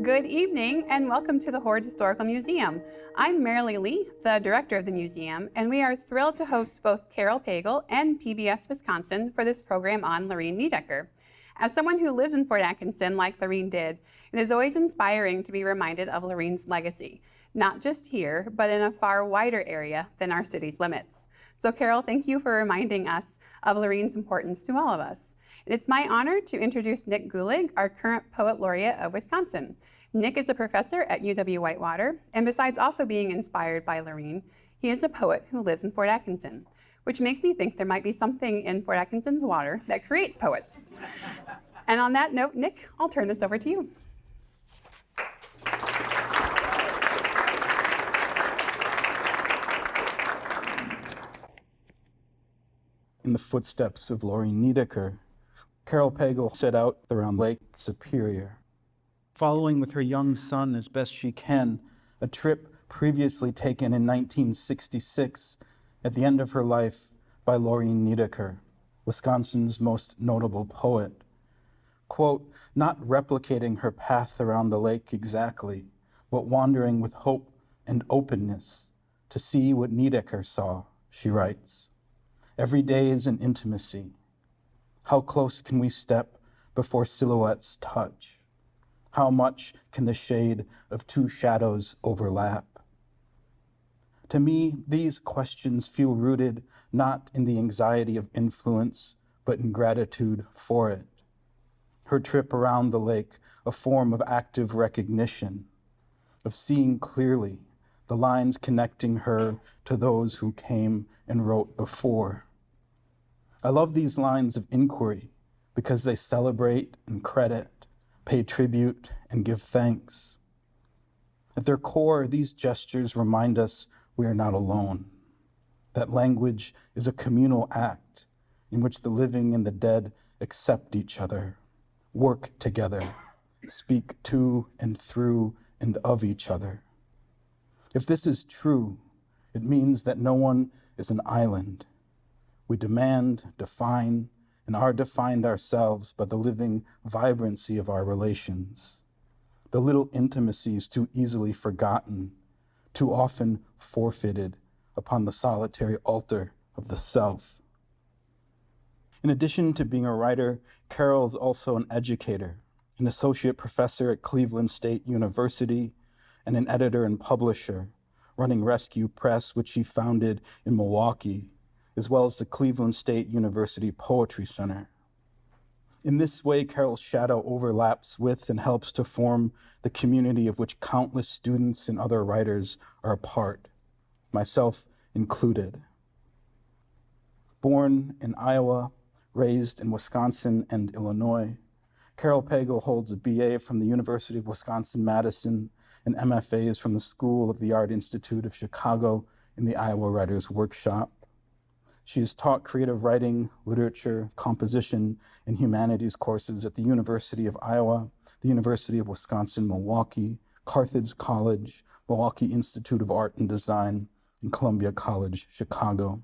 Good evening and welcome to the Hoard Historical Museum. I'm Marilee Lee, the director of the museum, and we are thrilled to host both Carol Pagel and PBS Wisconsin for this program on Lorene Niedecker. As someone who lives in Fort Atkinson like Lorene did, it is always inspiring to be reminded of Lorene's legacy, not just here, but in a far wider area than our city's limits. So Carol, thank you for reminding us of Lorene's importance to all of us. It's my honor to introduce Nick Gulig, our current Poet Laureate of Wisconsin. Nick is a professor at UW-Whitewater, and besides also being inspired by Lorene, he is a poet who lives in Fort Atkinson, which makes me think there might be something in Fort Atkinson's water that creates poets. And on that note, Nick, I'll turn this over to you. In the footsteps of Lorene Niedecker, Carol Pagel set out around Lake Superior, following with her young son as best she can, a trip previously taken in 1966 at the end of her life by Lorene Niedecker, Wisconsin's most notable poet. Quote, not replicating her path around the lake exactly, but wandering with hope and openness to see what Niedecker saw, she writes. Every day is an intimacy. How close can we step before silhouettes touch? How much can the shade of two shadows overlap? To me, these questions feel rooted not in the anxiety of influence, but in gratitude for it. Her trip around the lake, a form of active recognition, of seeing clearly the lines connecting her to those who came and wrote before. I love these lines of inquiry because they celebrate and credit, pay tribute and give thanks. At their core, these gestures remind us we are not alone, that language is a communal act in which the living and the dead accept each other, work together, speak to and through and of each other. If this is true, it means that no one is an island. We demand, define, and are defined ourselves by the living vibrancy of our relations. The little intimacies too easily forgotten, too often forfeited upon the solitary altar of the self. In addition to being a writer, Carol is also an educator, an associate professor at Cleveland State University, and an editor and publisher, running Rescue Press, which she founded in Milwaukee, as well as the Cleveland State University Poetry Center. In this way, Carol's shadow overlaps with and helps to form the community of which countless students and other writers are a part, myself included. Born in Iowa, raised in Wisconsin and Illinois, Carol Pagel holds a BA from the University of Wisconsin-Madison and MFAs from the School of the Art Institute of Chicago in the Iowa Writers Workshop. She has taught creative writing, literature, composition, and humanities courses at the University of Iowa, the University of Wisconsin-Milwaukee, Carthage College, Milwaukee Institute of Art and Design, and Columbia College, Chicago.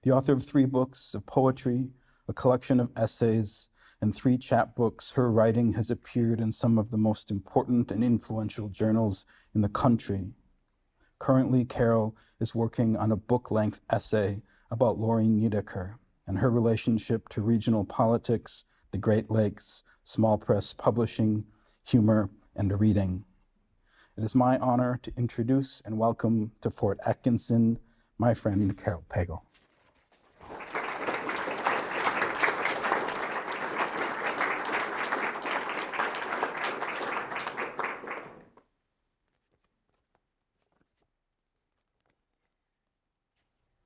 The author of 3 books of poetry, a collection of essays, and 3 chapbooks, her writing has appeared in some of the most important and influential journals in the country. Currently, Carol is working on a book-length essay about Lorene Niedecker and her relationship to regional politics, the Great Lakes, small press publishing, humor, and reading. It is my honor to introduce and welcome to Fort Atkinson, my friend Carol Pagel.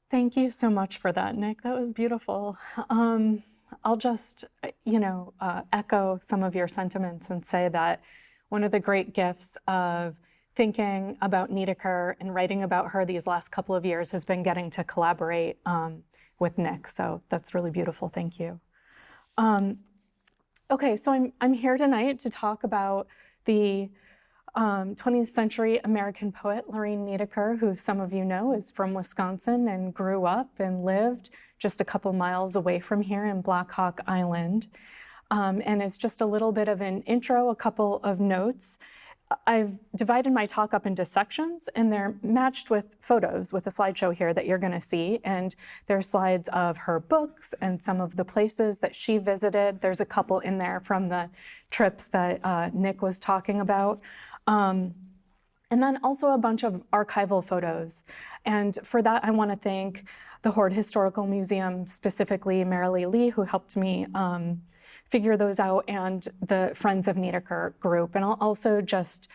Thank you so much for that, Nick. That was beautiful. I'll just, echo some of your sentiments and say that one of the great gifts of thinking about Niedecker and writing about her these last couple of years has been getting to collaborate with Nick. So that's really beautiful. Thank you. Okay, so I'm here tonight to talk about the 20th century American poet Lorene Niedecker, who some of you know is from Wisconsin and grew up and lived just a couple miles away from here in Black Hawk Island. And it's just a little bit of an intro, a couple of notes. I've divided my talk up into sections, and they're matched with photos with a slideshow here that you're going to see. And there are slides of her books and some of the places that she visited. There's a couple in there from the trips that Nick was talking about. And then also a bunch of archival photos. And for that, I want to thank the Hoard Historical Museum, specifically Marilee Lee, who helped me figure those out, and the Friends of Niedeker group. And I'll also just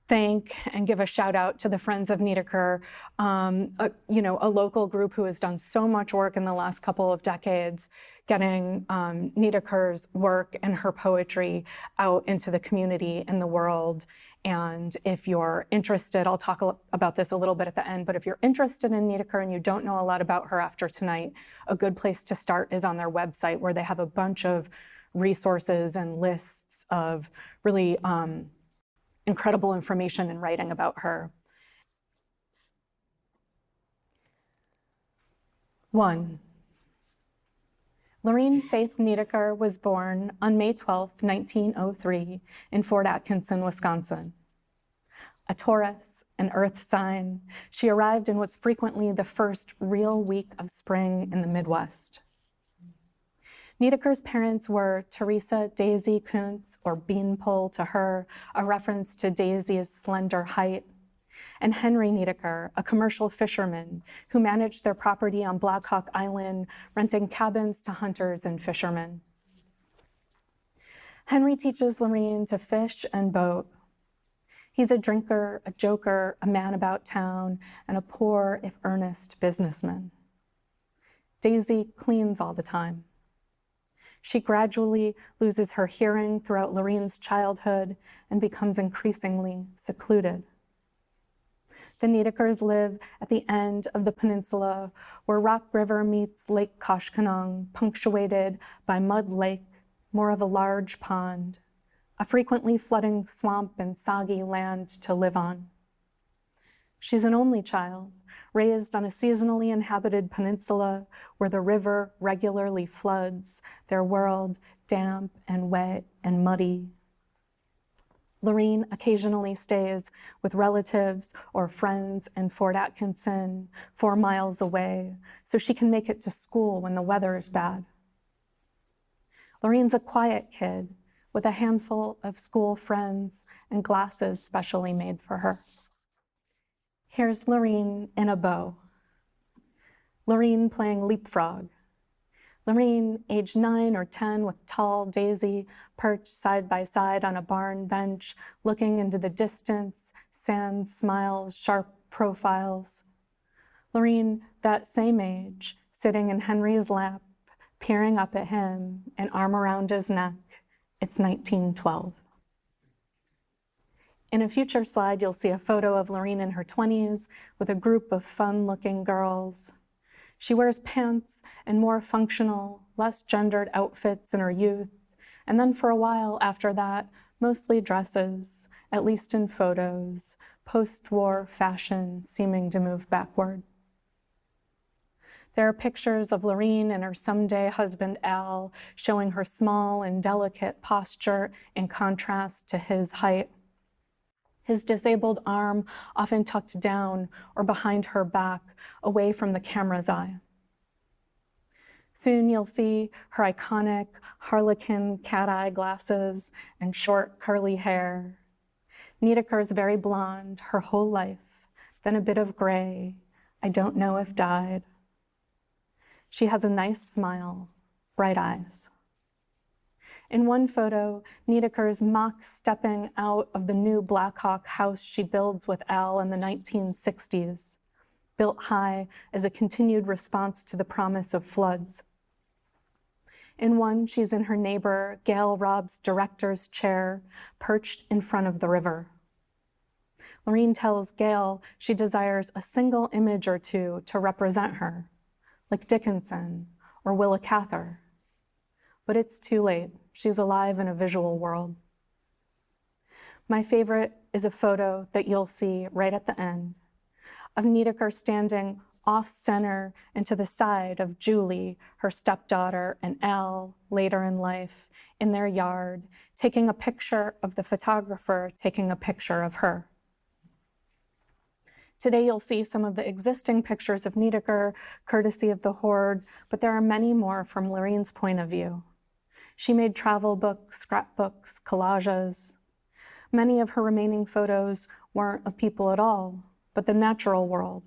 thank and give a shout out to the Friends of Niedeker, a local group who has done so much work in the last couple of decades, getting Niedeker's work and her poetry out into the community and the world. And if you're interested, I'll talk about this a little bit at the end, but if you're interested in Niedeker and you don't know a lot about her after tonight, a good place to start is on their website, where they have a bunch of resources and lists of really incredible information and writing about her. 1. Lorene Faith Niedeker was born on May 12, 1903, in Fort Atkinson, Wisconsin. A Taurus, an earth sign, she arrived in what's frequently the first real week of spring in the Midwest. Niedeker's parents were Teresa Daisy Kuntz, or Beanpole to her, a reference to Daisy's slender height, and Henry Niedeker, a commercial fisherman who managed their property on Black Hawk Island, renting cabins to hunters and fishermen. Henry teaches Lorene to fish and boat. He's a drinker, a joker, a man about town, and a poor, if earnest, businessman. Daisy cleans all the time. She gradually loses her hearing throughout Lorene's childhood and becomes increasingly secluded. The Niedekers live at the end of the peninsula where Rock River meets Lake Koshkonong, punctuated by Mud Lake, more of a large pond, a frequently flooding swamp and soggy land to live on. She's an only child, raised on a seasonally inhabited peninsula where the river regularly floods, their world damp and wet and muddy. Lorene occasionally stays with relatives or friends in Fort Atkinson, 4 miles away, so she can make it to school when the weather is bad. Lorene's a quiet kid with a handful of school friends and glasses specially made for her. Here's Lorene in a bow. Lorene playing leapfrog. Lorene, age 9 or 10, with tall Daisy perched side by side on a barn bench, looking into the distance, sand smiles, sharp profiles. Lorene, that same age, sitting in Henry's lap, peering up at him, an arm around his neck. It's 1912. In a future slide, you'll see a photo of Lorene in her 20s with a group of fun-looking girls. She wears pants and more functional, less gendered outfits in her youth, and then for a while after that, mostly dresses, at least in photos, post-war fashion seeming to move backward. There are pictures of Lorene and her someday husband Al, showing her small and delicate posture in contrast to his height. His disabled arm often tucked down or behind her back, away from the camera's eye. Soon you'll see her iconic harlequin cat-eye glasses and short curly hair. Niedeker's very blonde her whole life, then a bit of gray, I don't know if dyed. She has a nice smile, bright eyes. In one photo, Niedeker's mock stepping out of the new Black Hawk house she builds with Al in the 1960s, built high as a continued response to the promise of floods. In one, she's in her neighbor Gail Robb's director's chair, perched in front of the river. Lorene tells Gail she desires a single image or two to represent her, like Dickinson or Willa Cather. But it's too late. She's alive in a visual world. My favorite is a photo that you'll see right at the end of Niedeker standing off center and to the side of Julie, her stepdaughter, and Elle later in life in their yard, taking a picture of the photographer taking a picture of her. Today you'll see some of the existing pictures of Niedecker, courtesy of the Hoard, but there are many more from Lorraine's point of view. She made travel books, scrapbooks, collages. Many of her remaining photos weren't of people at all, but the natural world.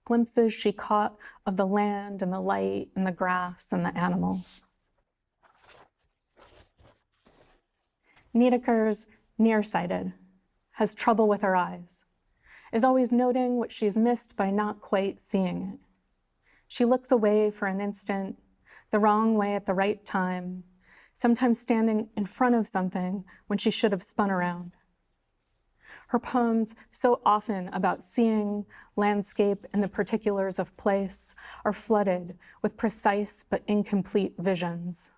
Glimpses she caught of the land and the light and the grass and the animals. Niedecker's nearsighted, has trouble with her eyes, is always noting what she's missed by not quite seeing it. She looks away for an instant, the wrong way at the right time, sometimes standing in front of something when she should have spun around. Her poems, so often about seeing, landscape, and the particulars of place, are flooded with precise but incomplete visions,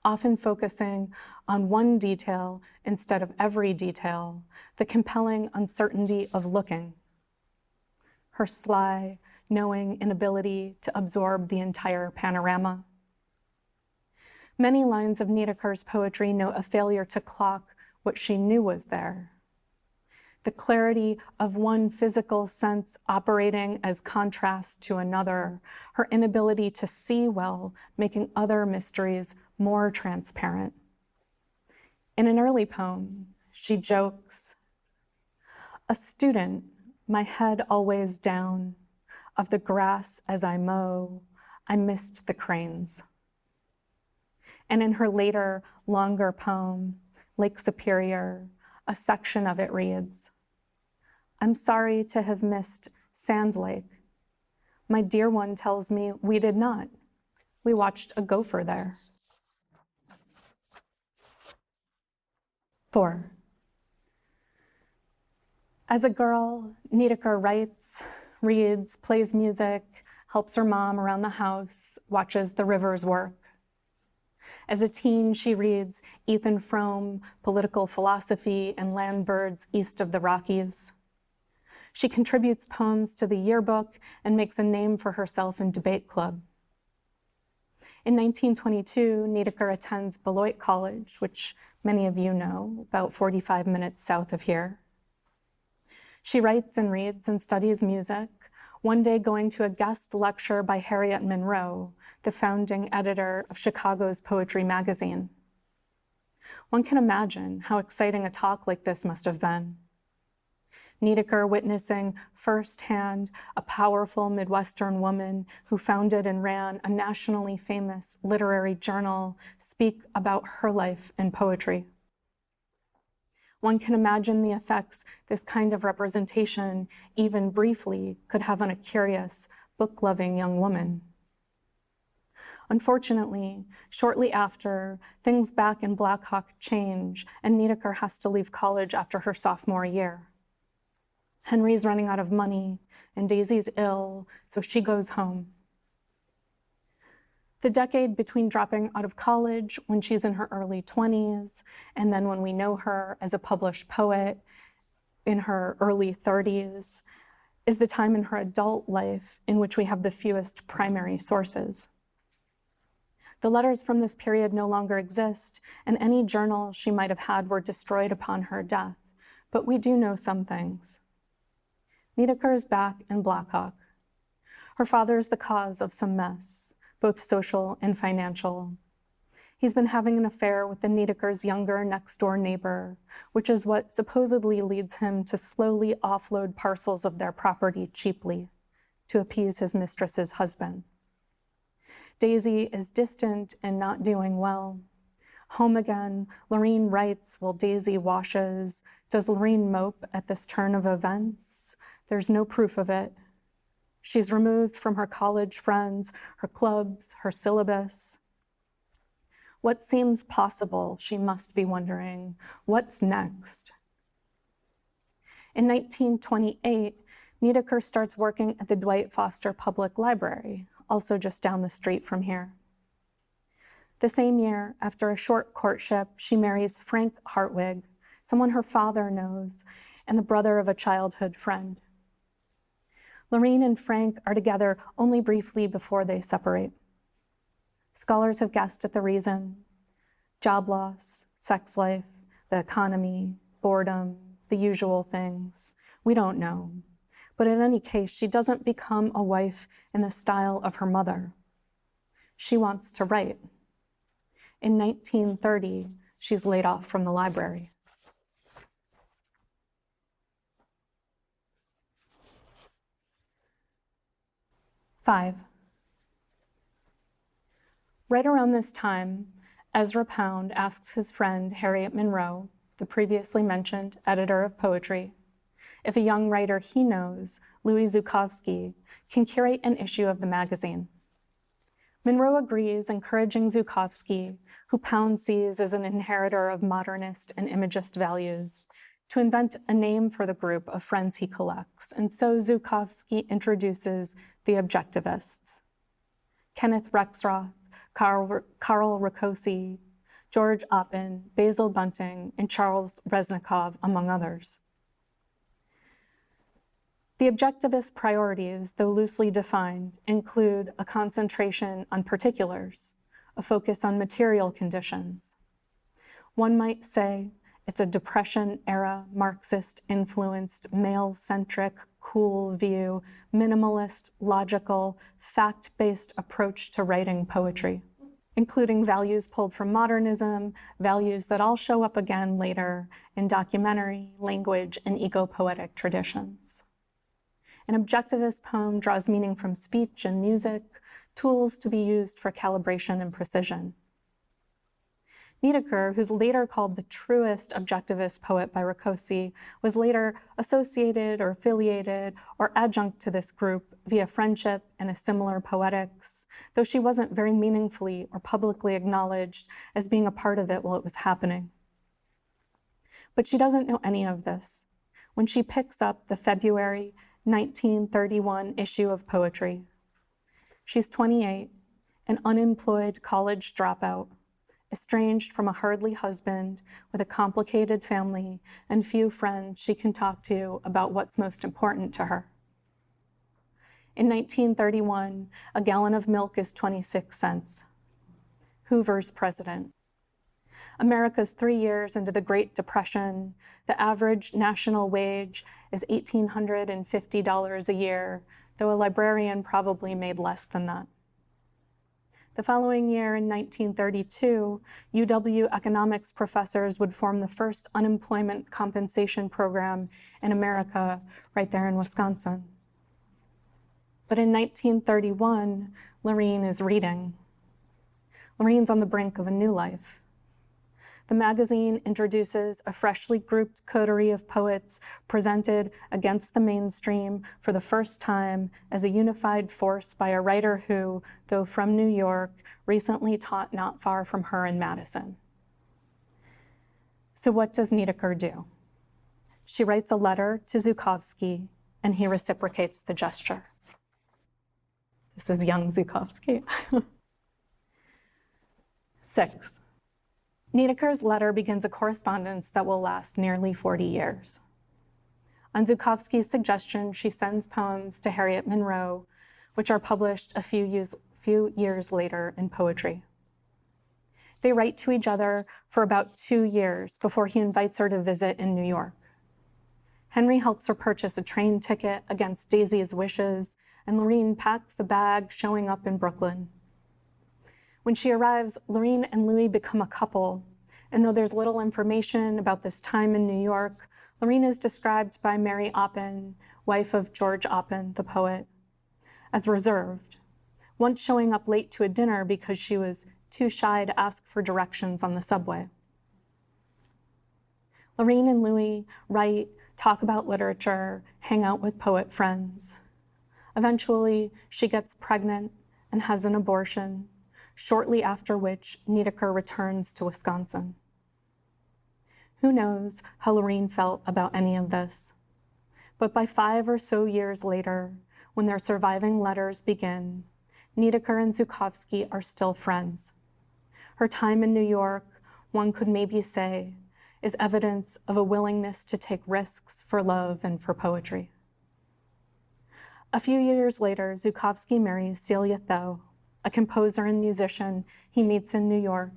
often focusing on one detail instead of every detail, the compelling uncertainty of looking. Her sly, knowing inability to absorb the entire panorama. Many lines of Niedecker's poetry note a failure to clock what she knew was there. The clarity of one physical sense operating as contrast to another, her inability to see well, making other mysteries more transparent. In an early poem, she jokes, "A student, my head always down, of the grass as I mow, I missed the cranes." And in her later, longer poem, Lake Superior, a section of it reads, "I'm sorry to have missed Sand Lake. My dear one tells me we did not. We watched a gopher there." 4. As a girl, Niedecker writes, reads, plays music, helps her mom around the house, watches the rivers work. As a teen, she reads Ethan Frome, Political Philosophy, and Land Birds East of the Rockies. She contributes poems to the yearbook and makes a name for herself in debate club. In 1922, Niedecker attends Beloit College, which many of you know, about 45 minutes south of here. She writes and reads and studies music, one day going to a guest lecture by Harriet Monroe, the founding editor of Chicago's Poetry magazine. One can imagine how exciting a talk like this must have been. Niedecker witnessing firsthand a powerful Midwestern woman who founded and ran a nationally famous literary journal speak about her life in poetry. One can imagine the effects this kind of representation, even briefly, could have on a curious, book-loving young woman. Unfortunately, shortly after, things back in Black Hawk change, and Niedecker has to leave college after her sophomore year. Henry's running out of money, and Daisy's ill, so she goes home. The decade between dropping out of college when she's in her early 20s, and then when we know her as a published poet in her early 30s, is the time in her adult life in which we have the fewest primary sources. The letters from this period no longer exist, and any journals she might have had were destroyed upon her death, but we do know some things. Niedecker is back in Black Hawk. Her father is the cause of some mess, both social and financial. He's been having an affair with the Niedecker's younger next-door neighbor, which is what supposedly leads him to slowly offload parcels of their property cheaply to appease his mistress's husband. Daisy is distant and not doing well. Home again, Lorraine writes while Daisy washes. Does Lorraine mope at this turn of events? There's no proof of it. She's removed from her college friends, her clubs, her syllabus. What seems possible, she must be wondering. What's next? In 1928, Niedecker starts working at the Dwight Foster Public Library, also just down the street from here. The same year, after a short courtship, she marries Frank Hartwig, someone her father knows, and the brother of a childhood friend. Lorene and Frank are together only briefly before they separate. Scholars have guessed at the reason: job loss, sex life, the economy, boredom, the usual things. We don't know. But in any case, she doesn't become a wife in the style of her mother. She wants to write. In 1930, she's laid off from the library. Five. Right around this time, Ezra Pound asks his friend Harriet Monroe, the previously mentioned editor of poetry, if a young writer he knows, Louis Zukofsky, can curate an issue of the magazine. Monroe agrees, encouraging Zukofsky, who Pound sees as an inheritor of modernist and imagist values, to invent a name for the group of friends he collects, and so Zukofsky introduces the Objectivists: Kenneth Rexroth, Karl Rakosi, George Oppen, Basil Bunting, and Charles Reznikov, among others. The Objectivist priorities, though loosely defined, include a concentration on particulars, a focus on material conditions. One might say it's a Depression-era, Marxist-influenced, male-centric, cool view, minimalist, logical, fact-based approach to writing poetry, including values pulled from modernism, values that all show up again later in documentary, language, and eco-poetic traditions. An objectivist poem draws meaning from speech and music, tools to be used for calibration and precision. Niedecker, who's later called the truest objectivist poet by Rakosi, was later associated or affiliated or adjunct to this group via friendship and a similar poetics, though she wasn't very meaningfully or publicly acknowledged as being a part of it while it was happening. But she doesn't know any of this when she picks up the February 1931 issue of Poetry. She's 28, an unemployed college dropout, estranged from a hardly husband with a complicated family and few friends she can talk to about what's most important to her. In 1931, a gallon of milk is 26 cents. Hoover's president. America's 3 years into the Great Depression. The average national wage is $1,850 a year, though a librarian probably made less than that. The following year, in 1932, UW economics professors would form the first unemployment compensation program in America, right there in Wisconsin. But in 1931, Lorene is reading. Lorene's on the brink of a new life. The magazine introduces a freshly grouped coterie of poets presented against the mainstream for the first time as a unified force by a writer who, though from New York, recently taught not far from her in Madison. So what does Niedecker do? She writes a letter to Zukofsky, and he reciprocates the gesture. This is young Zukofsky. 6. Niedecker's letter begins a correspondence that will last nearly 40 years. On Zukofsky's suggestion, she sends poems to Harriet Monroe, which are published a few years later in Poetry. They write to each other for about 2 years before he invites her to visit in New York. Henry helps her purchase a train ticket against Daisy's wishes, and Lorene packs a bag, showing up in Brooklyn. When she arrives, Lorene and Louis become a couple, and though there's little information about this time in New York, Lorene is described by Mary Oppen, wife of George Oppen, the poet, as reserved, once showing up late to a dinner because she was too shy to ask for directions on the subway. Lorene and Louis write, talk about literature, hang out with poet friends. Eventually, she gets pregnant and has an abortion, shortly after which Niedecker returns to Wisconsin. Who knows how Lorene felt about any of this? But by 5 or so years later, when their surviving letters begin, Niedecker and Zukofsky are still friends. Her time in New York, one could maybe say, is evidence of a willingness to take risks for love and for poetry. A few years later, Zhukovsky marries Celia Tho, a composer and musician he meets in New York.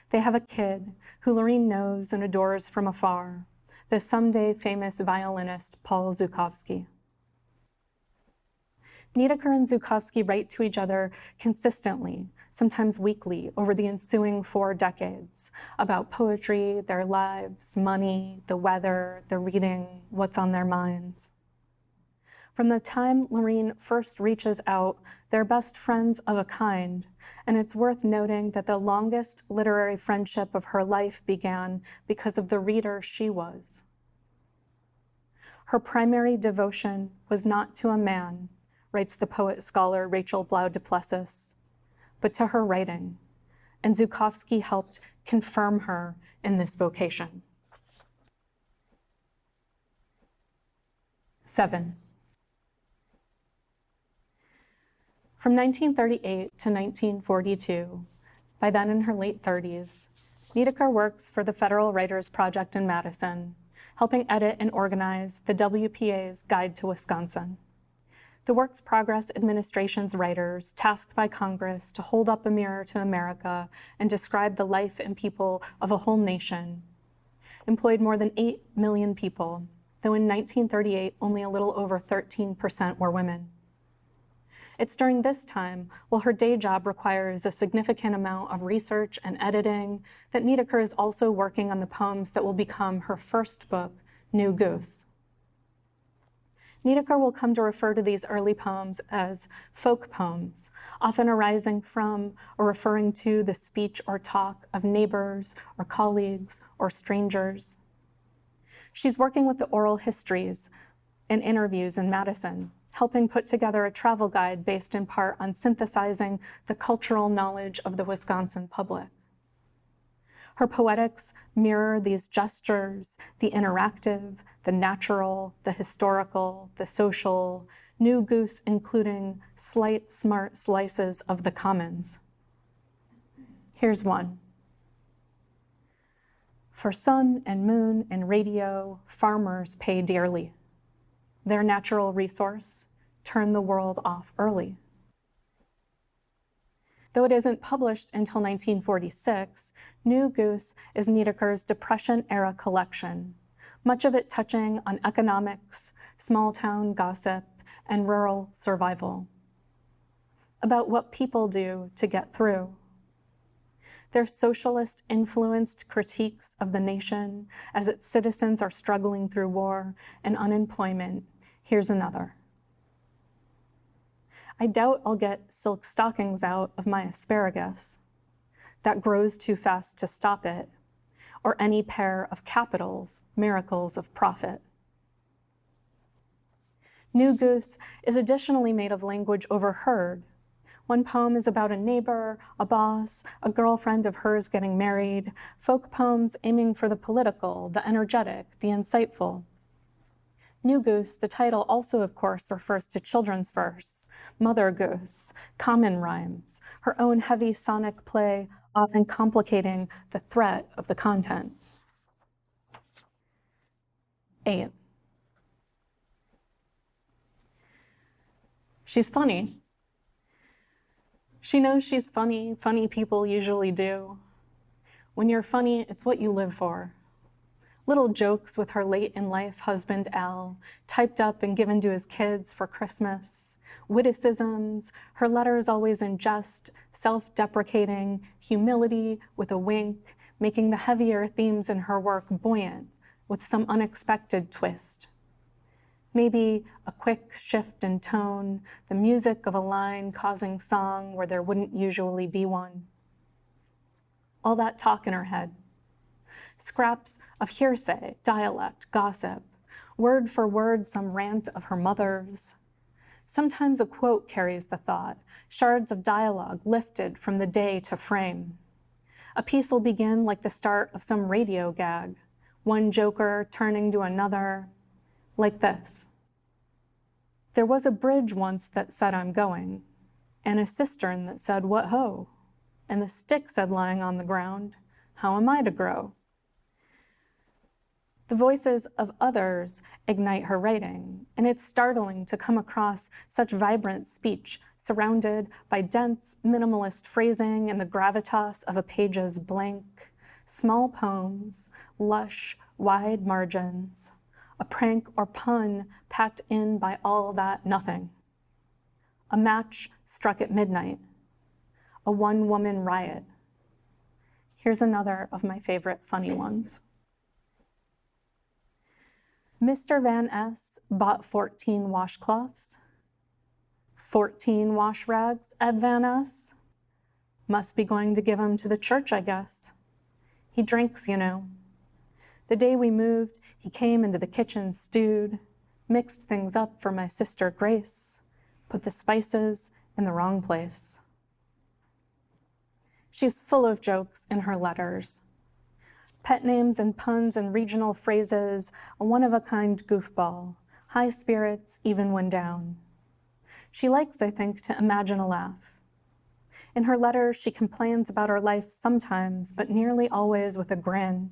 They have a kid who Lorene knows and adores from afar, the someday famous violinist Paul Zhukovsky. Niedecker and Zhukovsky write to each other consistently, sometimes weekly, over the ensuing 4 decades, about poetry, their lives, money, the weather, the reading, what's on their minds. From the time Lorene first reaches out, they're best friends of a kind, and it's worth noting that the longest literary friendship of her life began because of the reader she was. Her primary devotion was not to a man, writes the poet-scholar Rachel Blau du Plessis, but to her writing, and Zhukovsky helped confirm her in this vocation. 7. From 1938 to 1942, by then in her late 30s, Niedecker works for the Federal Writers Project in Madison, helping edit and organize the WPA's Guide to Wisconsin. The Works Progress Administration's writers, tasked by Congress to hold up a mirror to America and describe the life and people of a whole nation, employed more than 8 million people, though in 1938 only a little over 13% were women. It's during this time, while her day job requires a significant amount of research and editing, that Niedecker is also working on the poems that will become her first book, New Goose. Niedecker will come to refer to these early poems as folk poems, often arising from or referring to the speech or talk of neighbors or colleagues or strangers. She's working with the oral histories and interviews in Madison, helping put together a travel guide based in part on synthesizing the cultural knowledge of the Wisconsin public. Her poetics mirror these gestures, the interactive, the natural, the historical, the social, New Goose including slight, smart slices of the commons. Here's one. For sun and moon and radio, farmers pay dearly. Their natural resource, turn the world off early. Though it isn't published until 1946, New Goose is Niedecker's Depression-era collection, much of it touching on economics, small-town gossip, and rural survival, about what people do to get through. Their socialist-influenced critiques of the nation as its citizens are struggling through war and unemployment. Here's another. I doubt I'll get silk stockings out of my asparagus that grows too fast to stop it, or any pair of capitals, miracles of profit. New Goose is additionally made of language overheard. One poem is about a neighbor, a boss, a girlfriend of hers getting married, folk poems aiming for the political, the energetic, the insightful. New Goose, the title also, of course, refers to children's verse, Mother Goose, common rhymes, her own heavy sonic play, often complicating the threat of the content. 8. She's funny. She knows she's funny. Funny people usually do. When you're funny, it's what you live for. Little jokes with her late-in-life husband, Al, typed up and given to his kids for Christmas. Witticisms, her letters always in jest, self-deprecating, humility with a wink, making the heavier themes in her work buoyant with some unexpected twist. Maybe a quick shift in tone, the music of a line causing song where there wouldn't usually be one. All that talk in her head. Scraps of hearsay, dialect, gossip, word for word some rant of her mother's. Sometimes a quote carries the thought, shards of dialogue lifted from the day to frame. A piece will begin like the start of some radio gag, one joker turning to another, like this. There was a bridge once that said I'm going, and a cistern that said what ho, and the stick said lying on the ground, how am I to grow? The voices of others ignite her writing, and it's startling to come across such vibrant speech surrounded by dense, minimalist phrasing and the gravitas of a page's blank, small poems, lush, wide margins, a prank or pun packed in by all that nothing. A match struck at midnight, a one-woman riot. Here's another of my favorite funny ones. Mr. Van S. bought 14 washcloths. 14 wash rags at Van S. Must be going to give 'em to the church, I guess. He drinks, you know. The day we moved, he came into the kitchen stewed, mixed things up for my sister Grace, put the spices in the wrong place. She's full of jokes in her letters. Pet names and puns and regional phrases, a one-of-a-kind goofball, high spirits even when down. She likes, I think, to imagine a laugh. In her letters, she complains about her life sometimes, but nearly always with a grin,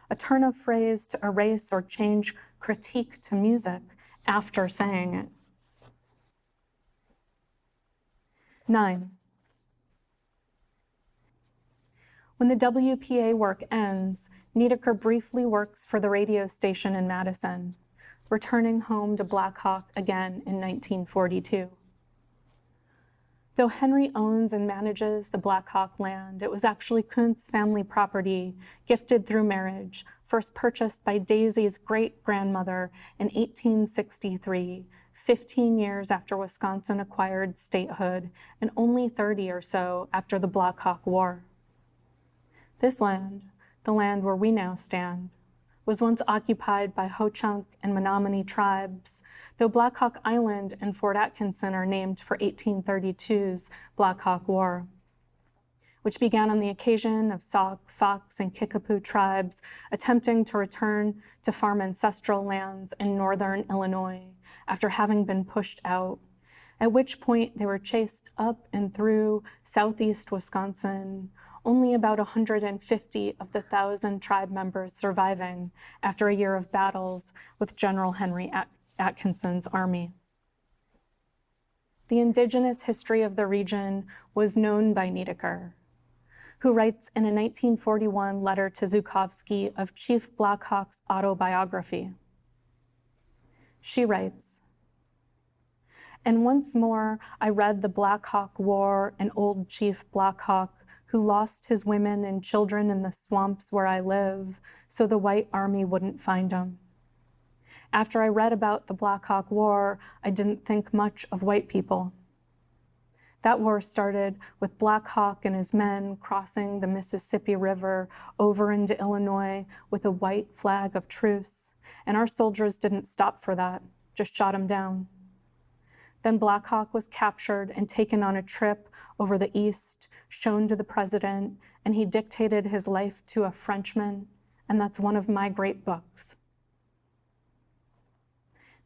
a turn of phrase to erase or change critique to music after saying it. 9. When the WPA work ends, Niedecker briefly works for the radio station in Madison, returning home to Black Hawk again in 1942. Though Henry owns and manages the Black Hawk land, it was actually Kuntz family property, gifted through marriage, first purchased by Daisy's great-grandmother in 1863, 15 years after Wisconsin acquired statehood, and only 30 or so after the Black Hawk War. This land, the land where we now stand, was once occupied by Ho-Chunk and Menominee tribes, though Black Hawk Island and Fort Atkinson are named for 1832's Black Hawk War, which began on the occasion of Sauk, Fox, and Kickapoo tribes attempting to return to farm ancestral lands in northern Illinois after having been pushed out, at which point they were chased up and through southeast Wisconsin, only about 150 of the 1,000 tribe members surviving after a year of battles with General Henry Atkinson's army. The indigenous history of the region was known by Niedecker, who writes in a 1941 letter to Zhukovsky of Chief Black Hawk's autobiography. She writes, "And once more I read the Black Hawk War and old Chief Black Hawk who lost his women and children in the swamps where I live, so the white army wouldn't find him. After I read about the Black Hawk War, I didn't think much of white people. That war started with Black Hawk and his men crossing the Mississippi River over into Illinois with a white flag of truce, and our soldiers didn't stop for that, just shot him down. Then Black Hawk was captured and taken on a trip over the East, shown to the president, and he dictated his life to a Frenchman, and that's one of my great books."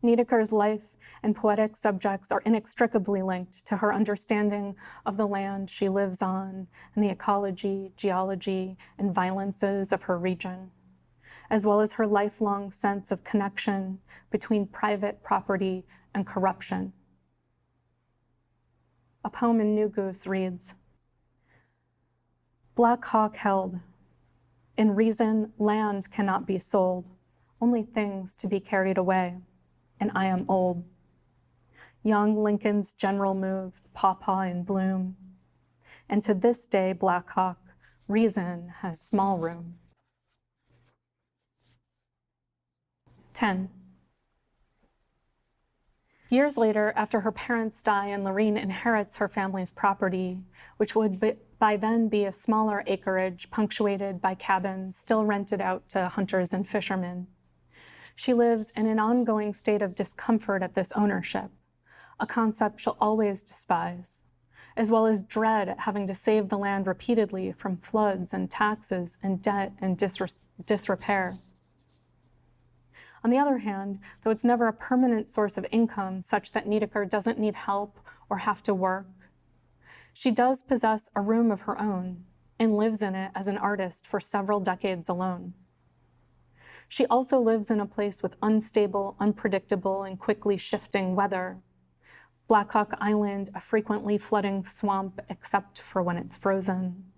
Niedecker's life and poetic subjects are inextricably linked to her understanding of the land she lives on and the ecology, geology, and violences of her region, as well as her lifelong sense of connection between private property and corruption. A poem in New Goose reads, "Black Hawk held, in reason land cannot be sold, only things to be carried away, and I am old. Young Lincoln's general moved, pawpaw in bloom, and to this day, Black Hawk, reason has small room." 10. Years later, after her parents die and Lorene inherits her family's property, which would by then be a smaller acreage punctuated by cabins still rented out to hunters and fishermen, she lives in an ongoing state of discomfort at this ownership, a concept she'll always despise, as well as dread at having to save the land repeatedly from floods and taxes and debt and disrepair. On the other hand, though it's never a permanent source of income such that Niedecker doesn't need help or have to work, she does possess a room of her own and lives in it as an artist for several decades alone. She also lives in a place with unstable, unpredictable, and quickly shifting weather. Black Hawk Island, a frequently flooding swamp except for when it's frozen.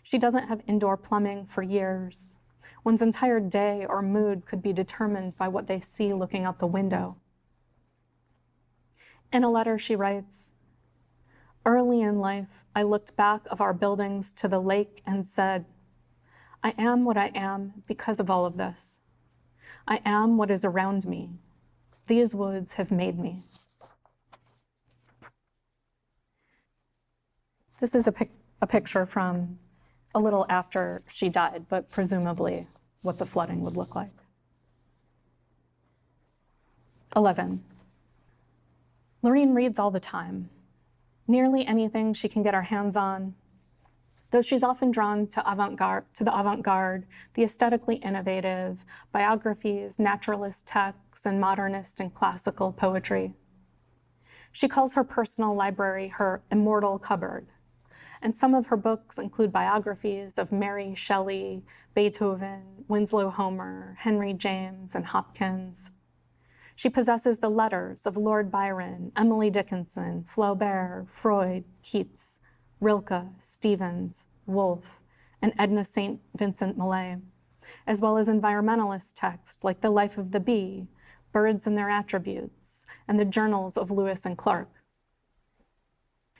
She doesn't have indoor plumbing for years. One's entire day or mood could be determined by what they see looking out the window. In a letter, she writes, "Early in life, I looked back of our buildings to the lake and said, I am what I am because of all of this. I am what is around me. These woods have made me." This is a picture from a little after she died, but presumably what the flooding would look like. 11. Lorene reads all the time, nearly anything she can get her hands on, though she's often drawn to the avant-garde, the aesthetically innovative, biographies, naturalist texts, and modernist and classical poetry. She calls her personal library her immortal cupboard, and some of her books include biographies of Mary Shelley, Beethoven, Winslow Homer, Henry James, and Hopkins. She possesses the letters of Lord Byron, Emily Dickinson, Flaubert, Freud, Keats, Rilke, Stevens, Woolf, and Edna St. Vincent Millay, as well as environmentalist texts like The Life of the Bee, Birds and Their Attributes, and the journals of Lewis and Clark.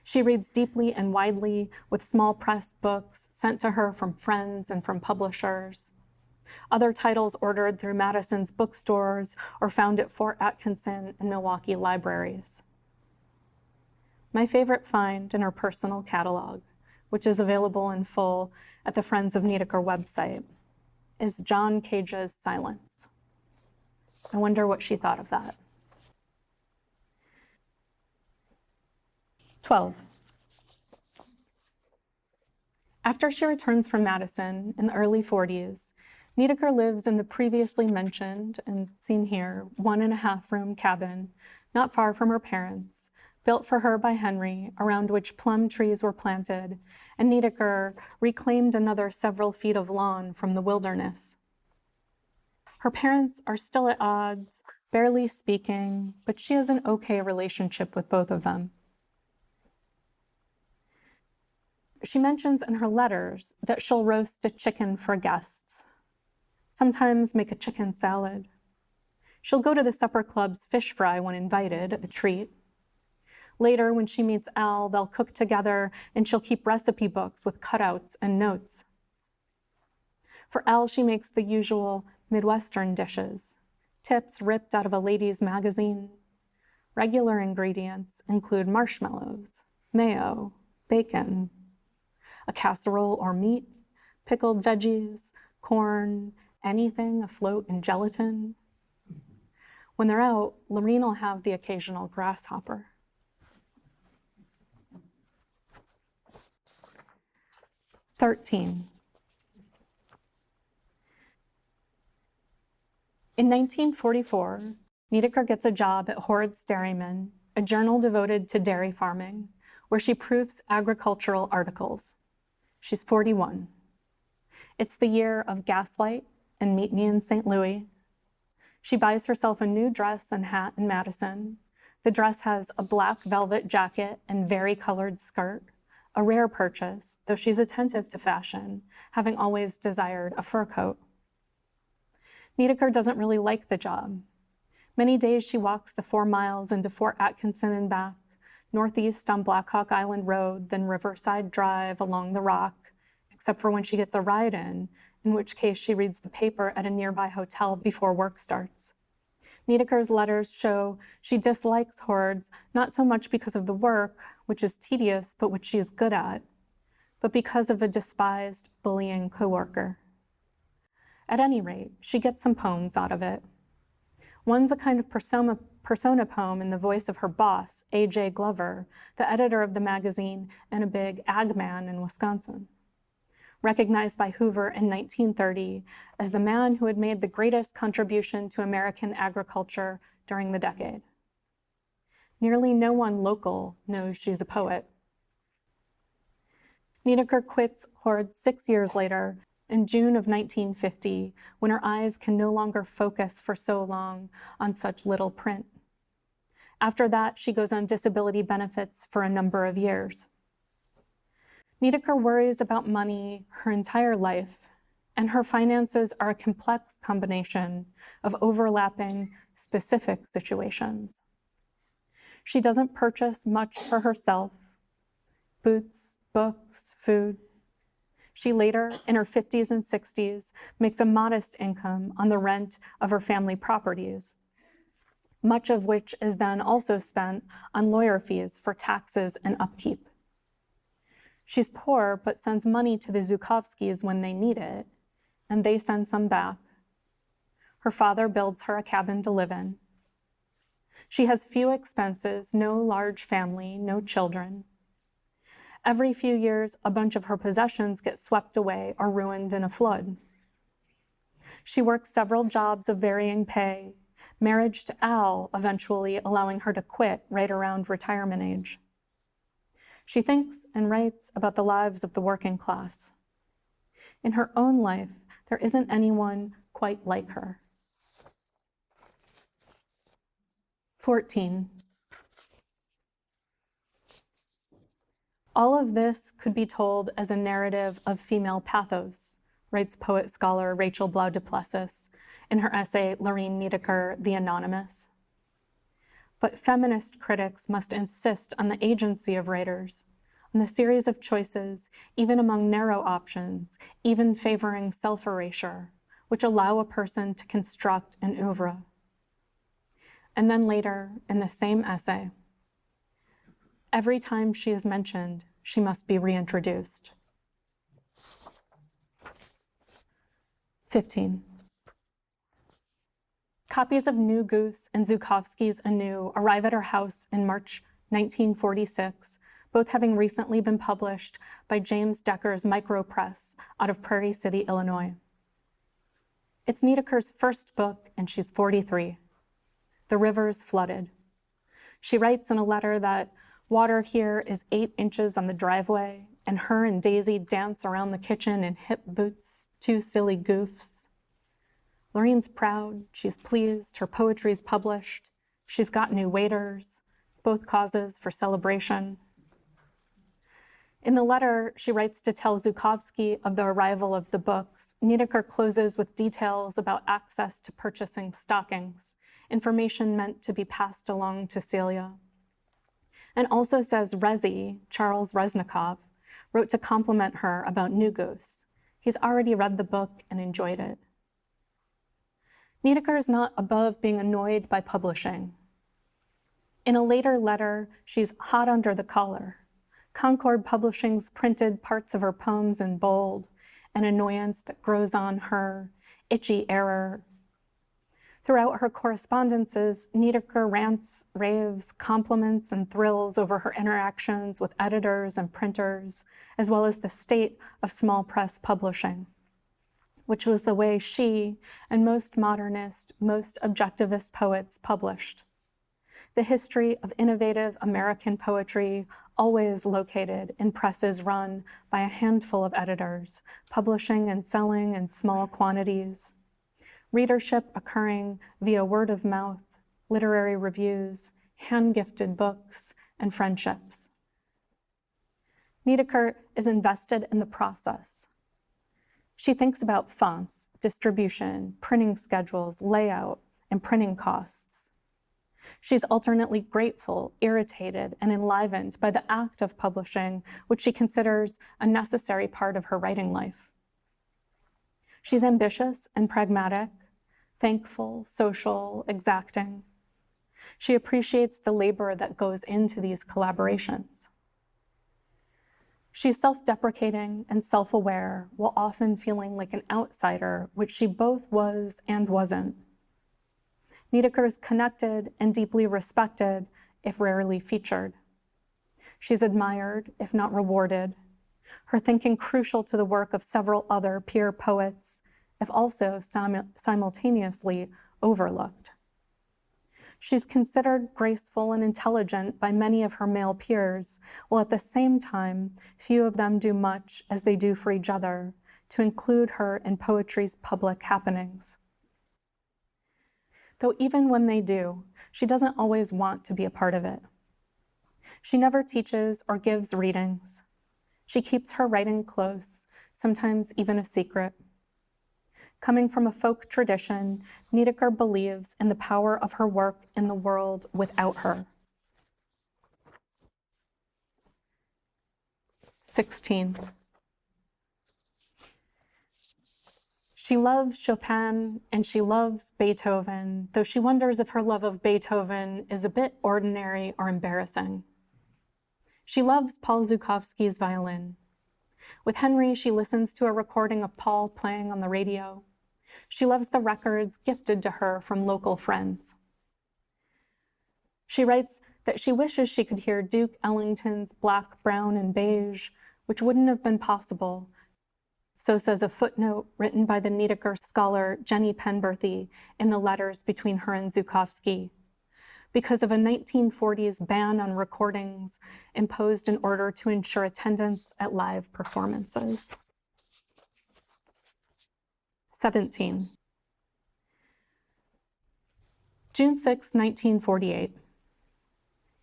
She reads deeply and widely with small press books sent to her from friends and from publishers. Other titles ordered through Madison's bookstores or found at Fort Atkinson and Milwaukee libraries. My favorite find in her personal catalog, which is available in full at the Friends of Niedecker website, is John Cage's Silence. I wonder what she thought of that. 12. After she returns from Madison in the early 40s, Niedecker lives in the previously mentioned and seen here 1.5-room cabin not far from her parents, built for her by Henry, around which plum trees were planted, and Niedecker reclaimed another several feet of lawn from the wilderness. Her parents are still at odds, barely speaking, but she has an okay relationship with both of them. She mentions in her letters that she'll roast a chicken for guests, sometimes make a chicken salad. She'll go to the supper club's fish fry when invited, a treat. Later, when she meets Al, they'll cook together and she'll keep recipe books with cutouts and notes. For Al, she makes the usual Midwestern dishes, tips ripped out of a ladies' magazine. Regular ingredients include marshmallows, mayo, bacon, a casserole or meat, pickled veggies, corn, anything afloat in gelatin. When they're out, Lorene will have the occasional grasshopper. 13. In 1944, Niedecker gets a job at Horad's Dairyman, a journal devoted to dairy farming, where she proofs agricultural articles. She's 41. It's the year of Gaslight and Meet Me in St. Louis. She buys herself a new dress and hat in Madison. The dress has a black velvet jacket and vari-colored skirt, a rare purchase, though she's attentive to fashion, having always desired a fur coat. Niedecker doesn't really like the job. Many days she walks the 4 miles into Fort Atkinson and back, northeast on Black Hawk Island Road, then Riverside Drive along the Rock, except for when she gets a ride in which case she reads the paper at a nearby hotel before work starts. Niedecker's letters show she dislikes Horad's not so much because of the work, which is tedious but which she is good at, but because of a despised, bullying coworker. At any rate, she gets some poems out of it. One's a kind of persona poem in the voice of her boss, A.J. Glover, the editor of the magazine and a big ag man in Wisconsin. Recognized by Hoover in 1930 as the man who had made the greatest contribution to American agriculture during the decade. Nearly no one local knows she's a poet. Niedecker quits Hoard 6 years later in June of 1950, when her eyes can no longer focus for so long on such little print. After that, she goes on disability benefits for a number of years. Niedecker worries about money her entire life, and her finances are a complex combination of overlapping, specific situations. She doesn't purchase much for herself: boots, books, food. She later, in her 50s and 60s, makes a modest income on the rent of her family properties, much of which is then also spent on lawyer fees for taxes and upkeep. She's poor, but sends money to the Zhukovskys when they need it, and they send some back. Her father builds her a cabin to live in. She has few expenses, no large family, no children. Every few years, a bunch of her possessions get swept away or ruined in a flood. She works several jobs of varying pay, marriage to Al eventually allowing her to quit right around retirement age. She thinks and writes about the lives of the working class. In her own life, there isn't anyone quite like her. 14. All of this could be told as a narrative of female pathos, writes poet-scholar Rachel Blau du Plessis in her essay Lorine Niedecker, The Anonymous. But feminist critics must insist on the agency of writers, on the series of choices, even among narrow options, even favoring self-erasure, which allow a person to construct an oeuvre. And then later, in the same essay, every time she is mentioned, she must be reintroduced. 15. Copies of New Goose and Zhukovsky's Anew arrive at her house in March 1946, both having recently been published by James Decker's Micropress out of Prairie City, Illinois. It's Niedecker's first book, and she's 43. The river's flooded. She writes in a letter that water here is 8 inches on the driveway, and her and Daisy dance around the kitchen in hip boots, 2 silly goofs. Lorine's proud, she's pleased, her poetry's published, she's got new waiters, both causes for celebration. In the letter, she writes to tell Zhukovsky of the arrival of the books. Niedecker closes with details about access to purchasing stockings, information meant to be passed along to Celia. And also says Rezi, Charles Reznikov, wrote to compliment her about New Goose. He's already read the book and enjoyed it. Niedecker is not above being annoyed by publishing. In a later letter, she's hot under the collar. Concord Publishing's printed parts of her poems in bold, an annoyance that grows on her, itchy error. Throughout her correspondences, Niedecker rants, raves, compliments, and thrills over her interactions with editors and printers, as well as the state of small press publishing, which was the way she and most modernist, most objectivist poets published. The history of innovative American poetry always located in presses run by a handful of editors, publishing and selling in small quantities. Readership occurring via word of mouth, literary reviews, hand-gifted books, and friendships. Niedecker is invested in the process. She thinks about fonts, distribution, printing schedules, layout, and printing costs. She's alternately grateful, irritated, and enlivened by the act of publishing, which she considers a necessary part of her writing life. She's ambitious and pragmatic, thankful, social, exacting. She appreciates the labor that goes into these collaborations. She's self-deprecating and self-aware, while often feeling like an outsider, which she both was and wasn't. Niedecker is connected and deeply respected, if rarely featured. She's admired, if not rewarded, her thinking crucial to the work of several other peer poets, if also simultaneously overlooked. She's considered graceful and intelligent by many of her male peers, while at the same time, few of them do much as they do for each other to include her in poetry's public happenings. Though even when they do, she doesn't always want to be a part of it. She never teaches or gives readings. She keeps her writing close, sometimes even a secret. Coming from a folk tradition, Niedecker believes in the power of her work in the world without her. 16. She loves Chopin and she loves Beethoven, though she wonders if her love of Beethoven is a bit ordinary or embarrassing. She loves Paul Zukowski's violin. With Henry, she listens to a recording of Paul playing on the radio. She loves the records gifted to her from local friends. She writes that she wishes she could hear Duke Ellington's Black, Brown, and Beige, which wouldn't have been possible. So says a footnote written by the Niedecker scholar Jenny Penberthy in the letters between her and Zukowski, because of a 1940s ban on recordings imposed in order to ensure attendance at live performances. 17. June 6, 1948.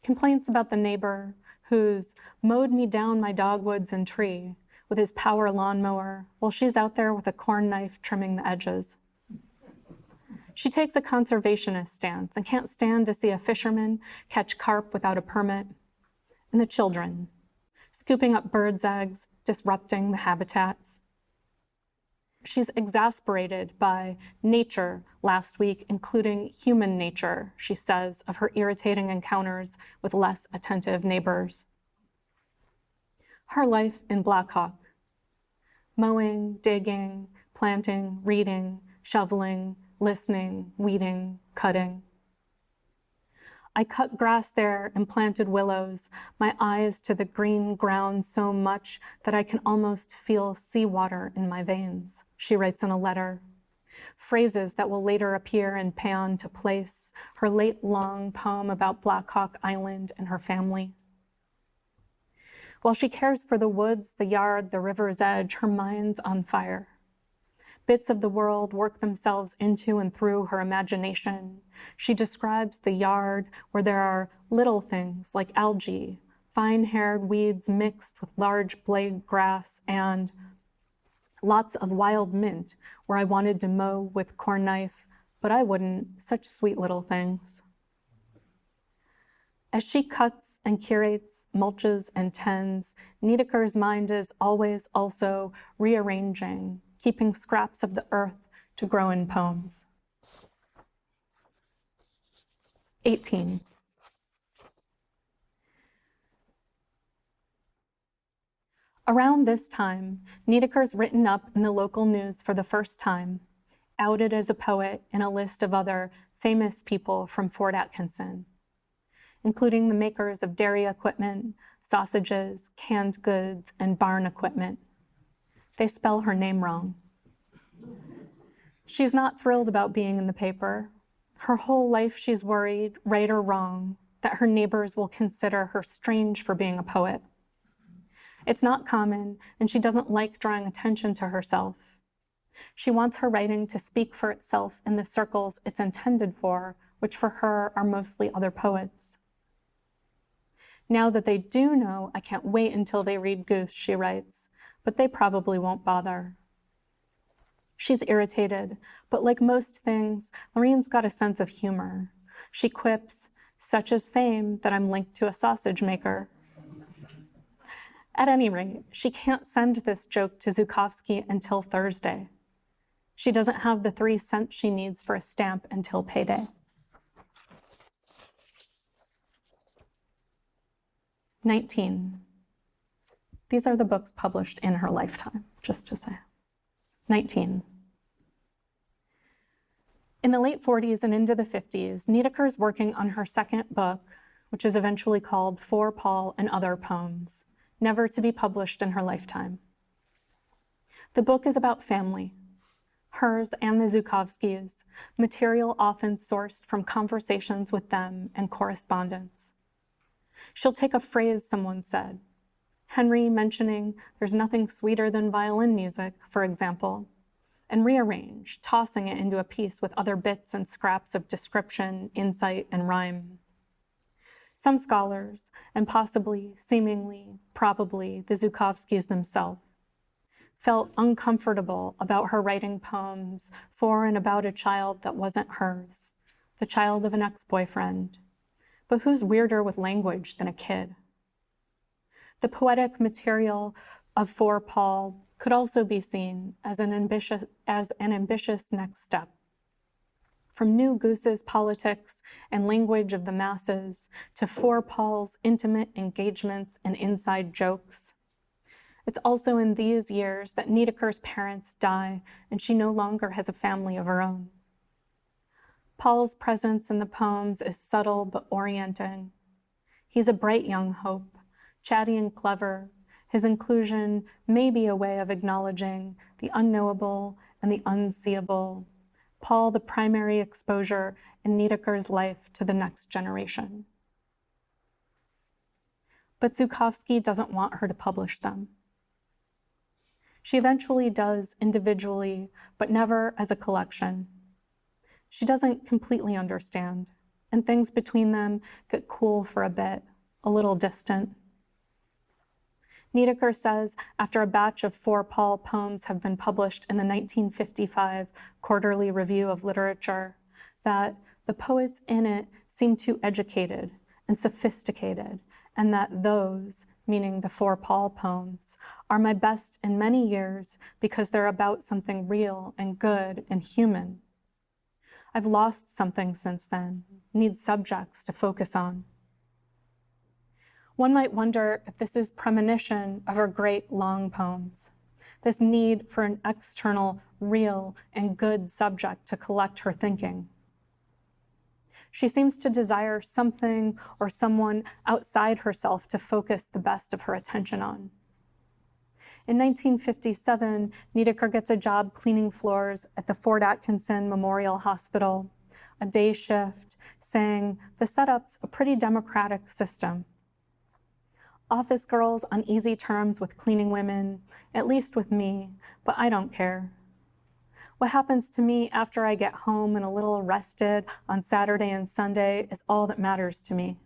Complaints about the neighbor who's mowed me down my dogwoods and tree with his power lawnmower while she's out there with a corn knife trimming the edges. She takes a conservationist stance and can't stand to see a fisherman catch carp without a permit. And the children, scooping up birds' eggs, disrupting the habitats. She's exasperated by nature last week, including human nature, she says, of her irritating encounters with less attentive neighbors. Her life in Black Hawk: mowing, digging, planting, reading, shoveling, listening, weeding, cutting. I cut grass there and planted willows, my eyes to the green ground so much that I can almost feel seawater in my veins, she writes in a letter. Phrases that will later appear in Pan to Place, her late long poem about Black Hawk Island and her family. While she cares for the woods, the yard, the river's edge, her mind's on fire. Bits of the world work themselves into and through her imagination. She describes the yard where there are little things like algae, fine-haired weeds mixed with large blade grass, and lots of wild mint where I wanted to mow with corn knife, but I wouldn't. Such sweet little things. As she cuts and curates, mulches and tends, Niedecker's mind is always also rearranging, keeping scraps of the earth to grow in poems. 18. Around this time, Niedecker's written up in the local news for the first time, outed as a poet in a list of other famous people from Fort Atkinson, including the makers of dairy equipment, sausages, canned goods, and barn equipment. They spell her name wrong. She's not thrilled about being in the paper. Her whole life she's worried, right or wrong, that her neighbors will consider her strange for being a poet. It's not common, and she doesn't like drawing attention to herself. She wants her writing to speak for itself in the circles it's intended for, which for her are mostly other poets. Now that they do know, I can't wait until they read Goose, she writes, but they probably won't bother. She's irritated, but like most things, Lorraine's got a sense of humor. She quips, "Such is fame that I'm linked to a sausage maker." At any rate, she can't send this joke to Zukowski until Thursday. She doesn't have the 3 cents she needs for a stamp until payday. 19. These are the books published in her lifetime, just to say. 19. In the late 40s and into the 50s, Niedecker's working on her second book, which is eventually called For Paul and Other Poems, never to be published in her lifetime. The book is about family, hers and the Zukowskis, material often sourced from conversations with them and correspondence. She'll take a phrase someone said, Henry mentioning there's nothing sweeter than violin music, for example, and rearrange, tossing it into a piece with other bits and scraps of description, insight, and rhyme. Some scholars, and possibly, seemingly, probably the Zhukovskys themselves, felt uncomfortable about her writing poems for and about a child that wasn't hers, the child of an ex-boyfriend. But who's weirder with language than a kid? The poetic material of For Paul could also be seen as an ambitious next step. From New Goose's politics and language of the masses to For Paul's intimate engagements and inside jokes. It's also in these years that Niedeker's parents die and she no longer has a family of her own. Paul's presence in the poems is subtle but orienting. He's a bright young hope, chatty and clever. His inclusion may be a way of acknowledging the unknowable and the unseeable. Paul, the primary exposure in Niedeker's life to the next generation. But Zhukovsky doesn't want her to publish them. She eventually does individually, but never as a collection. She doesn't completely understand, and things between them get cool for a bit, a little distant. Niedeker says after a batch of For Paul poems have been published in the 1955 Quarterly Review of Literature, that the poets in it seem too educated and sophisticated, and that those, meaning the For Paul poems, are my best in many years because they're about something real and good and human. I've lost something since then, need subjects to focus on. One might wonder if this is premonition of her great long poems, this need for an external, real, and good subject to collect her thinking. She seems to desire something or someone outside herself to focus the best of her attention on. In 1957, Niedeker gets a job cleaning floors at the Fort Atkinson Memorial Hospital, a day shift, saying, the setup's a pretty democratic system. Office girls on easy terms with cleaning women, at least with me, but I don't care. What happens to me after I get home and a little rested on Saturday and Sunday is all that matters to me.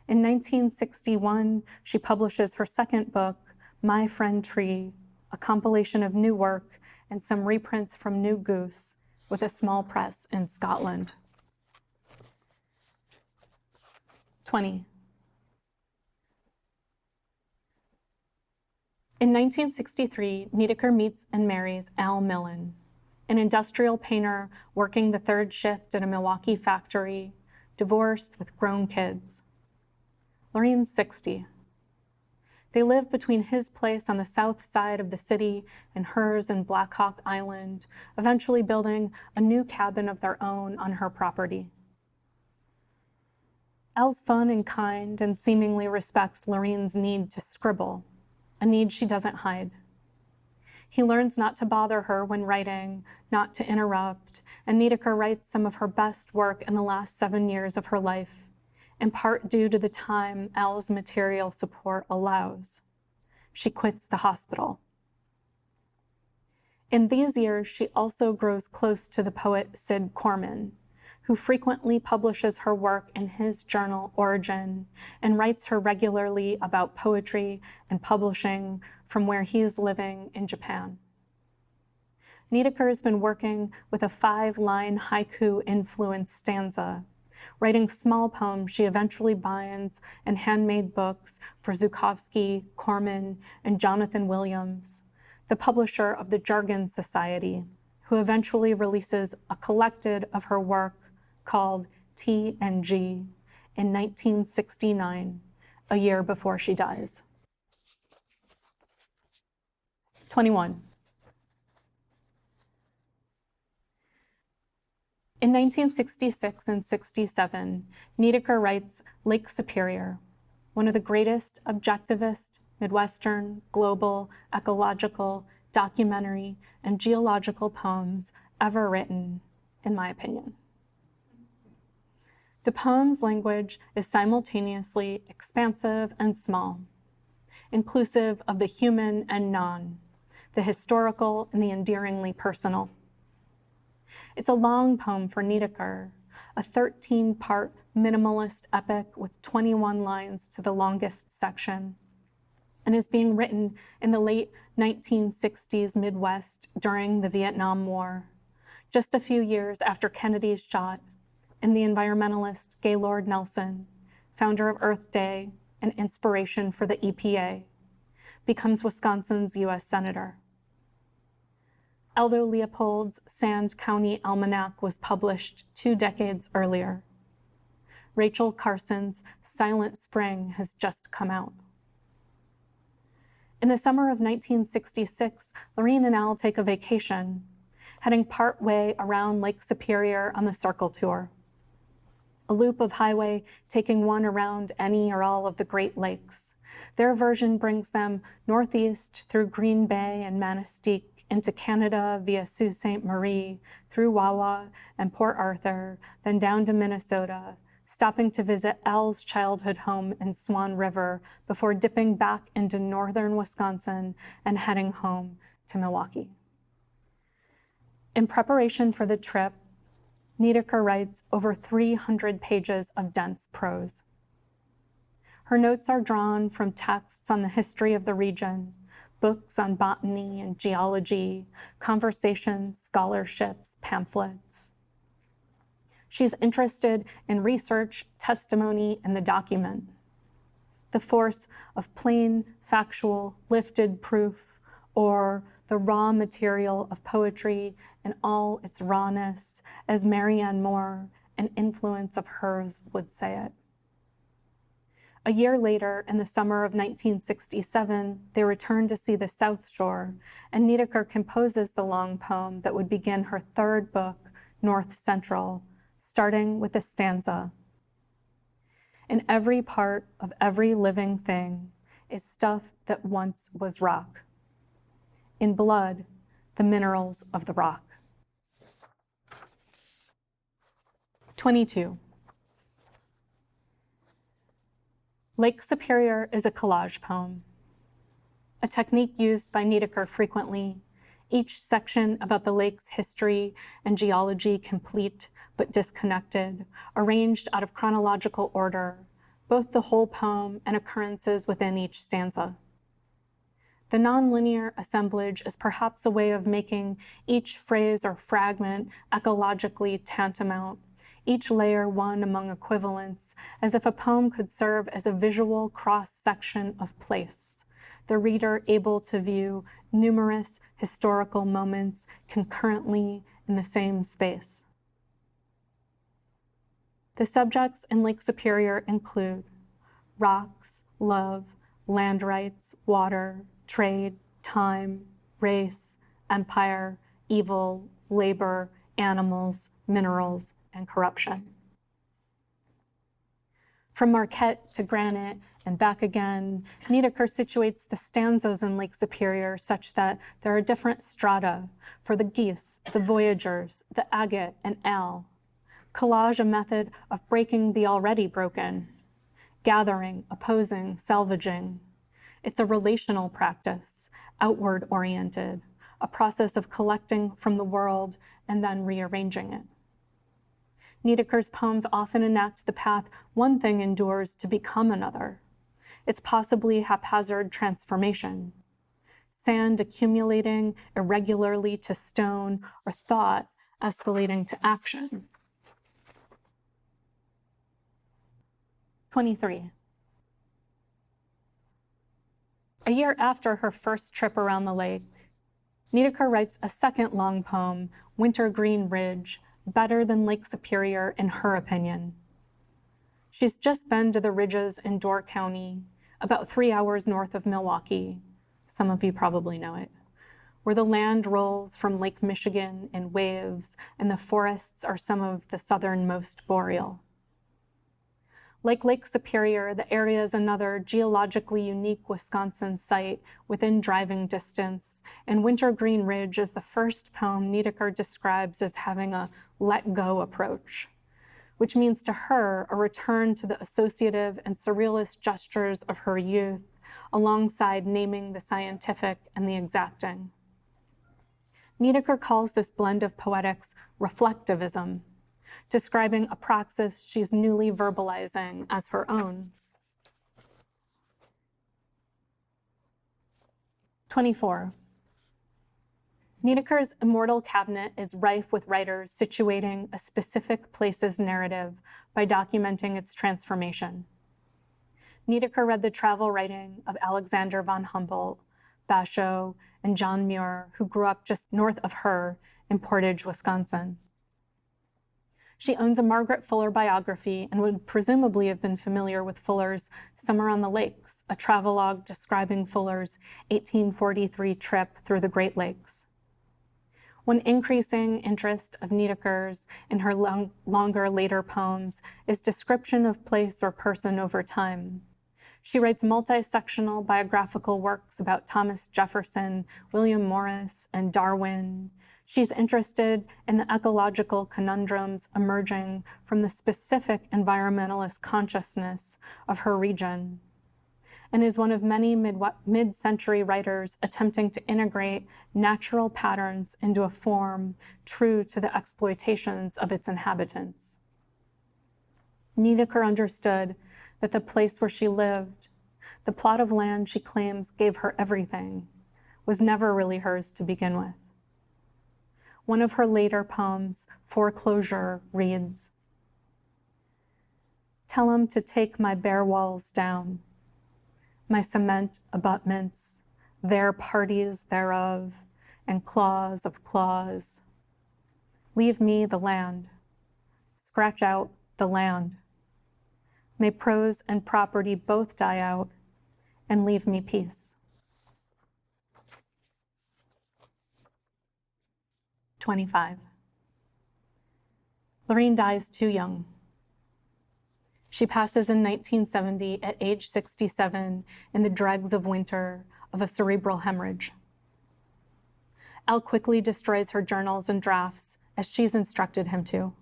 In 1961, she publishes her second book, My Friend Tree, a compilation of new work and some reprints from New Goose with a small press in Scotland. 20. In 1963, Niedeker meets and marries Al Millen, an industrial painter working the third shift at a Milwaukee factory, divorced with grown kids. Lorraine's 60. They live between his place on the south side of the city and hers in Black Hawk Island, eventually building a new cabin of their own on her property. Al's fun and kind and seemingly respects Lorraine's need to scribble, a need she doesn't hide. He learns not to bother her when writing, not to interrupt, and Niedeker writes some of her best work in the last 7 years of her life, in part due to the time Al's material support allows. She quits the hospital. In these years, she also grows close to the poet Sid Corman, who frequently publishes her work in his journal Origin and writes her regularly about poetry and publishing from where he is living in Japan. Niedeker has been working with a 5-line haiku-influenced stanza, writing small poems she eventually binds in handmade books for Zhukovsky, Corman, and Jonathan Williams, the publisher of the Jargon Society, who eventually releases a collected of her work called T and G in 1969, a year before she dies. 21. In 1966 and 67, Niedeker writes Lake Superior, one of the greatest objectivist, Midwestern, global, ecological, documentary, and geological poems ever written, in my opinion. The poem's language is simultaneously expansive and small. inclusive of the human and non, the historical and the endearingly personal. It's a long poem for Niedecker, a 13-part minimalist epic with 21 lines to the longest section, and is being written in the late 1960s Midwest during the Vietnam War, just a few years after Kennedy's shot, and the environmentalist Gaylord Nelson, founder of Earth Day and inspiration for the EPA, becomes Wisconsin's U.S. Senator. Aldo Leopold's Sand County Almanac was published 2 decades earlier. Rachel Carson's Silent Spring has just come out. In the summer of 1966, Lorene and Al take a vacation, heading partway around Lake Superior on the Circle Tour, a loop of highway taking one around any or all of the Great Lakes. Their version brings them northeast through Green Bay and Manistee into Canada via Sault Ste. Marie, through Wawa and Port Arthur, then down to Minnesota, stopping to visit Al's childhood home in Swan River before dipping back into northern Wisconsin and heading home to Milwaukee. In preparation for the trip, Niedecker writes over 300 pages of dense prose. Her notes are drawn from texts on the history of the region, books on botany and geology, conversations, scholarships, pamphlets. She's interested in research, testimony, and the document, the force of plain, factual, lifted proof, or the raw material of poetry in all its rawness, as Marianne Moore, an influence of hers, would say it. A year later, in the summer of 1967, they return to see the South Shore, and Niedecker composes the long poem that would begin her 3rd book, North Central, starting with a stanza. In every part of every living thing is stuff that once was rock. In blood, the minerals of the rock. 22. Lake Superior is a collage poem, a technique used by Niedecker frequently, each section about the lake's history and geology complete but disconnected, arranged out of chronological order, both the whole poem and occurrences within each stanza. The nonlinear assemblage is perhaps a way of making each phrase or fragment ecologically tantamount, each layer one among equivalents, as if a poem could serve as a visual cross-section of place, the reader able to view numerous historical moments concurrently in the same space. The subjects in Lake Superior include rocks, love, land rights, water, trade, time, race, empire, evil, labor, animals, minerals, and corruption. From Marquette to Granite and back again, Niedecker situates the stanzas in Lake Superior such that there are different strata for the geese, the voyagers, the agate, and Al. Collage, a method of breaking the already broken, gathering, opposing, salvaging. It's a relational practice, outward-oriented, a process of collecting from the world and then rearranging it. Niedecker's poems often enact the path one thing endures to become another. It's possibly haphazard transformation. Sand accumulating irregularly to stone, or thought escalating to action. 23. A year after her first trip around the lake, Niedecker writes a second long poem, Wintergreen Ridge, better than Lake Superior in her opinion. She's just been to the ridges in Door County, about 3 hours north of Milwaukee. Some of you probably know it, where the land rolls from Lake Michigan in waves and the forests are some of the southernmost boreal. Like Lake Superior, the area is another geologically unique Wisconsin site within driving distance, and Wintergreen Ridge is the first poem Niedecker describes as having a let-go approach, which means to her a return to the associative and surrealist gestures of her youth, alongside naming the scientific and the exacting. Niedecker calls this blend of poetics reflectivism, describing a praxis she's newly verbalizing as her own. 24. Niedecker's immortal cabinet is rife with writers situating a specific place's narrative by documenting its transformation. Niedecker read the travel writing of Alexander von Humboldt, Basho, and John Muir, who grew up just north of her in Portage, Wisconsin. She owns a Margaret Fuller biography and would presumably have been familiar with Fuller's Summer on the Lakes, a travelogue describing Fuller's 1843 trip through the Great Lakes. One increasing interest of Niedecker's in her longer later poems is description of place or person over time. She writes multi-sectional biographical works about Thomas Jefferson, William Morris, and Darwin. She's interested in the ecological conundrums emerging from the specific environmentalist consciousness of her region, and is one of many mid-century writers attempting to integrate natural patterns into a form true to the exploitations of its inhabitants. Niedecker understood that the place where she lived, the plot of land she claims gave her everything, was never really hers to begin with. One of her later poems, Foreclosure, reads, "Tell 'em to take my bare walls down, my cement abutments, their parties thereof, and claws of claws. Leave me the land, scratch out the land. May prose and property both die out, and leave me peace." 25. Lorene dies too young. She passes in 1970 at age 67 in the dregs of winter of a cerebral hemorrhage. Al quickly destroys her journals and drafts as she's instructed him to.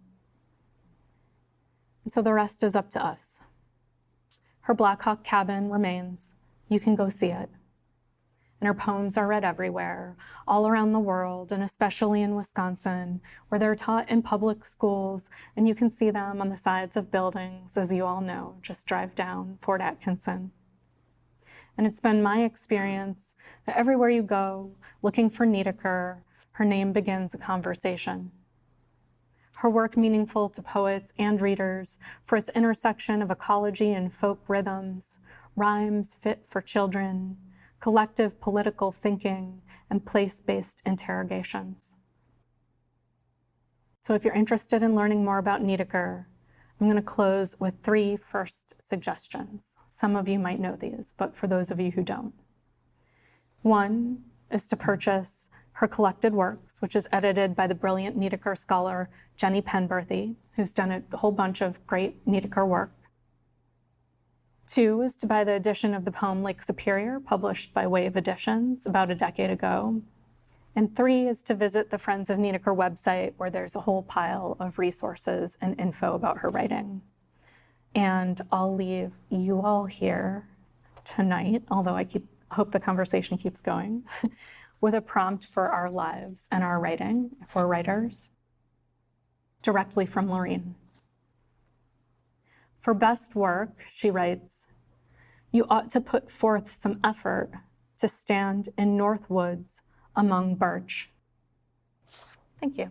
And so the rest is up to us. Her Black Hawk cabin remains. You can go see it. And her poems are read everywhere, all around the world, and especially in Wisconsin, where they're taught in public schools, and you can see them on the sides of buildings, as you all know. Just drive down Fort Atkinson. And it's been my experience that everywhere you go, looking for Niedecker, her name begins a conversation. Her work meaningful to poets and readers for its intersection of ecology and folk rhythms, rhymes fit for children, collective political thinking, and place-based interrogations. So if you're interested in learning more about Niedecker, I'm going to close with 3 first suggestions. Some of you might know these, but for those of you who don't. 1 is to purchase her collected works, which is edited by the brilliant Niedecker scholar Jenny Penberthy, who's done a whole bunch of great Niedecker work. 2 is to buy the edition of the poem Lake Superior, published by Wave Editions about a decade ago. And 3 is to visit the Friends of Niedecker website, where there's a whole pile of resources and info about her writing. And I'll leave you all here tonight, although I hope the conversation keeps going, with a prompt for our lives and our writing, if we're writers, directly from Lorene. For best work, she writes, "You ought to put forth some effort to stand in North Woods among birch." Thank you.